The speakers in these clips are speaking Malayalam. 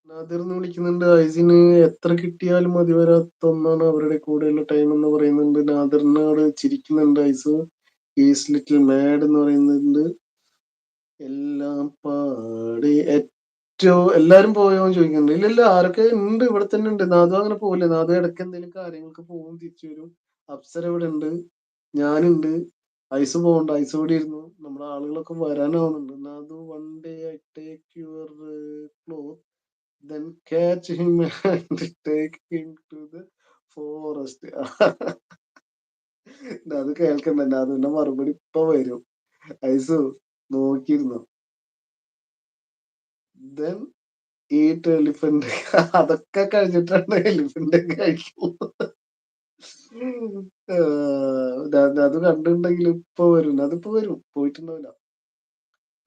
നാദിർന്ന് വിളിക്കുന്നുണ്ട്. ഐസിന് എത്ര കിട്ടിയാലും മതി വരാത്ത ഒന്നാണ് അവരുടെ കൂടെയുള്ള ടൈം എന്ന് പറയുന്നുണ്ട്. നാദിറിനോട് ചിരിക്കുന്നുണ്ട് ഐസ്. ഈസ് ലിറ്റിൽ മാഡ് എന്ന് പറയുന്നുണ്ട്. എല്ലാം പാടി ഏറ്റവും എല്ലാരും പോയോന്ന് ചോദിക്കുന്നുണ്ട്. ഇല്ല ഇല്ല, ആരൊക്കെ ഉണ്ട് ഇവിടെ തന്നെ ഉണ്ട്. നാദു അങ്ങനെ പോകില്ല. നാദു ഇടയ്ക്ക് എന്തെങ്കിലും കാര്യങ്ങൾക്ക് പോകും, തിരിച്ചു വരും. അപ്സര ഇവിടെ ഉണ്ട്, ഞാനുണ്ട്. ഐസ് പോകണ്ട, ഐസ് ഇവിടെ ഇരുന്നു. നമ്മുടെ ആളുകളൊക്കെ വരാനാവുന്നുണ്ട്. നാദു one day I take your cloth then catch him and take him to the forest. അത് കേൾക്കണ്ട, അതിന്റെ മറുപടി ഇപ്പൊ വരും. ഐസു നോക്കിയിരുന്നു. then eat elephant. അതൊക്കെ കഴിഞ്ഞിട്ടാണ് എലിഫന്റ് കഴിക്കുള്ളൂ. അത് കണ്ടിട്ടുണ്ടെങ്കിൽ ഇപ്പൊ വരും, അതിപ്പോ വരും, പോയിട്ടുണ്ടാവില്ല.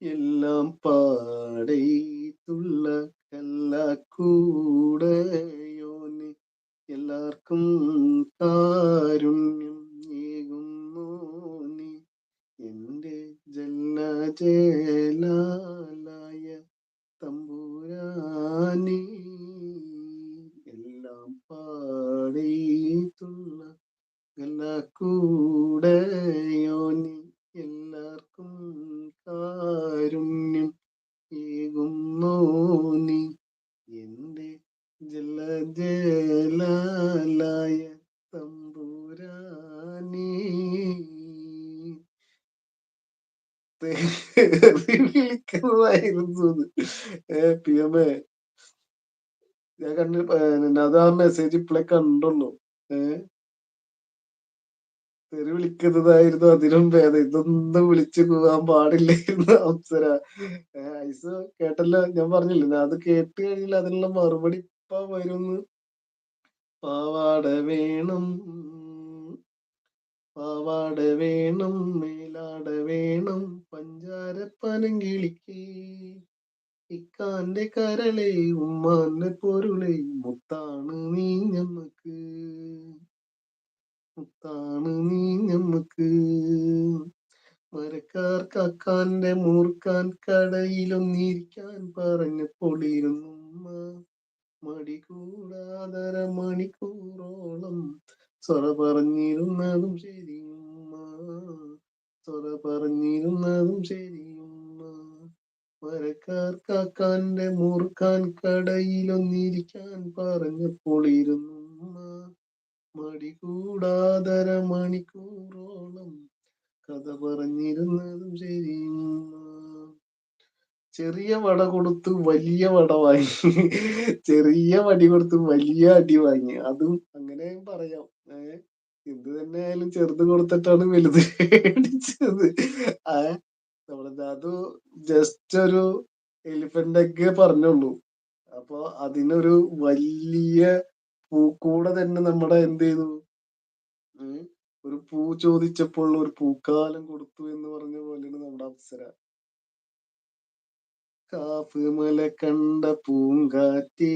എല്ലാം പാടയിട്ടുള്ള കല്ലാക്കൂടയോന് എല്ലാവർക്കും കാരുണ്യം ഏകുന്നു നീ എന്റെ ജല്ലാജലാലായ തമ്പുരാനേ. എല്ലാം പാടയിട്ടുള്ള കല്ലാക്കൂടയോന് എല്ലാവർക്കും കാരുണ്യം ഏകുന്നു നീ എന്റെ ജലജലാലായ തമ്പുരാനേ. വിളിക്കുന്നതായിരുന്നു പി എം എ. ഞാൻ കണ്ടി അത് ആ മെസ്സേജ് ഇപ്പോഴേ കണ്ടുള്ളൂ. തെറി വിളിക്കുന്നതായിരുന്നു അതിലും ഭേദം. ഇതൊന്നും വിളിച്ചു പോകാൻ പാടില്ലായിരുന്നു അപ്സര. ഐസ് കേട്ടല്ലോ, ഞാൻ പറഞ്ഞില്ലേ, അത് കേട്ട് കഴിഞ്ഞാൽ അതിനുള്ള മറുപടി ഇപ്പൊ വരുന്നു. പാവാട വേണം, പാവാട വേണം, മേലാട വേണം, പഞ്ചാര പനങ്കിളിക്ക് ഇക്കാന്റെ കരളെ ഉമ്മാന്റെ പൊരുളെ മുത്താണ് നീ ഞമ്മക്ക്, മുത്താണ് നീ ഞമ്മക്ക്. മരക്കാർ കാക്കാന്റെ മൂർക്കാൻ കടയിലൊന്നിരിക്കാൻ പറഞ്ഞപ്പോളിരുന്നു മടി കൂടാതര മണിക്കൂറോളം സൊറ പറഞ്ഞിരുന്നതും ശരിയുമ്മ, സൊറ പറഞ്ഞിരുന്നതും ശരിയുമ്മ. മരക്കാർ കാക്കാന്റെ മൂർക്കാൻ കടയിലൊന്നിരിക്കാൻ പറഞ്ഞപ്പോളിരുന്നു മടി കൂടാതര മണിക്കൂറോളം കഥ പറഞ്ഞിരുന്നതും ശരിയുമ്മ. ചെറിയ വട കൊടുത്ത് വലിയ വട വാങ്ങി, ചെറിയ വടി കൊടുത്ത് വലിയ അടി വാങ്ങി. അതും അങ്ങനെ പറയാം. എന്ത് തന്നെ ആയാലും ചെറുത് കൊടുത്തിട്ടാണ് വലുത് മേടിച്ചത്. അത് ജസ്റ്റ് ഒരു എലിഫന്റ് എഗ് പറഞ്ഞുള്ളൂ. അപ്പൊ അതിനൊരു വലിയ പൂക്കൂടെ തന്നെ നമ്മുടെ എന്ത് ചെയ്തു, ഒരു പൂ ചോദിച്ചപ്പോൾ ഒരു പൂക്കാലം കൊടുത്തു എന്ന് പറഞ്ഞ പോലെയാണ് നമ്മുടെ അപ്സര. കാഫ് മല കണ്ട പൂങ്കാറ്റേ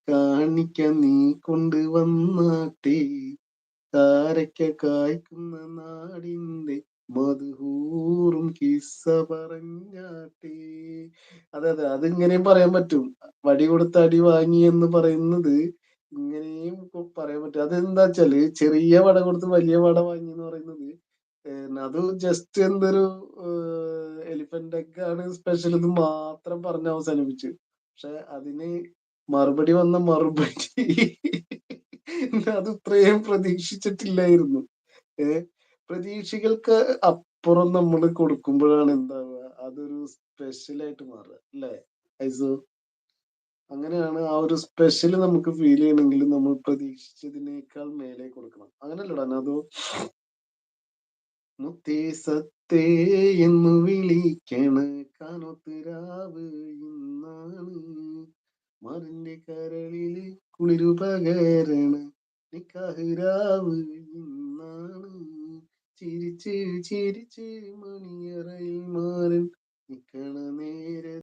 കാണിക്ക നീ കൊണ്ടുവന്നാട്ടെ, കാരയ്ക്ക കായ്ക്കുന്ന നാടിന്റെ മധുഹൂറും കിസ്സ പറഞ്ഞാട്ടെ. അതെ അതെ, അതിങ്ങനെയും പറയാൻ പറ്റും. വടി കൊടുത്ത് അടി വാങ്ങി എന്ന് പറയുന്നത് ഇങ്ങനെയും പറയാൻ പറ്റും. അതെന്താ വെച്ചാല് ചെറിയ വട കൊടുത്ത് വലിയ വട വാങ്ങി എന്ന് പറയുന്നത് അത് ജസ്റ്റ് എന്തൊരു എലിഫന്റ് എഗ് ആണ് സ്പെഷ്യൽ എന്ന് മാത്രം പറഞ്ഞ് അവസാനിപ്പിച്ചു. പക്ഷെ അതിന് മറുപടി വന്ന മറുപടി അത് ഇത്രയും പ്രതീക്ഷിച്ചിട്ടില്ലായിരുന്നു. പ്രതീക്ഷകൾക്ക് അപ്പുറം നമ്മൾ കൊടുക്കുമ്പോഴാണ് എന്താവുക, അതൊരു സ്പെഷ്യൽ ആയിട്ട് മാറുക അല്ലേ ഐസു? അങ്ങനെയാണ് ആ ഒരു സ്പെഷ്യൽ നമുക്ക് ഫീൽ ചെയ്യണമെങ്കിൽ നമ്മൾ പ്രതീക്ഷിച്ചതിനേക്കാൾ മേലെ കൊടുക്കണം. അങ്ങനല്ലടാ അതോ മുത്തേ സത്തേ എന്ന് വിളിക്കണ കാനോത്ത് ഇന്നാണ്, മറിന്റെ കരളില് കുളിരു പകരണ നിക്കാഹ് ഇന്നാണ്, ചിരിച്ച് ചിരിച്ച് മണിയറയിൽ മാറൻ നിക്കണ നേര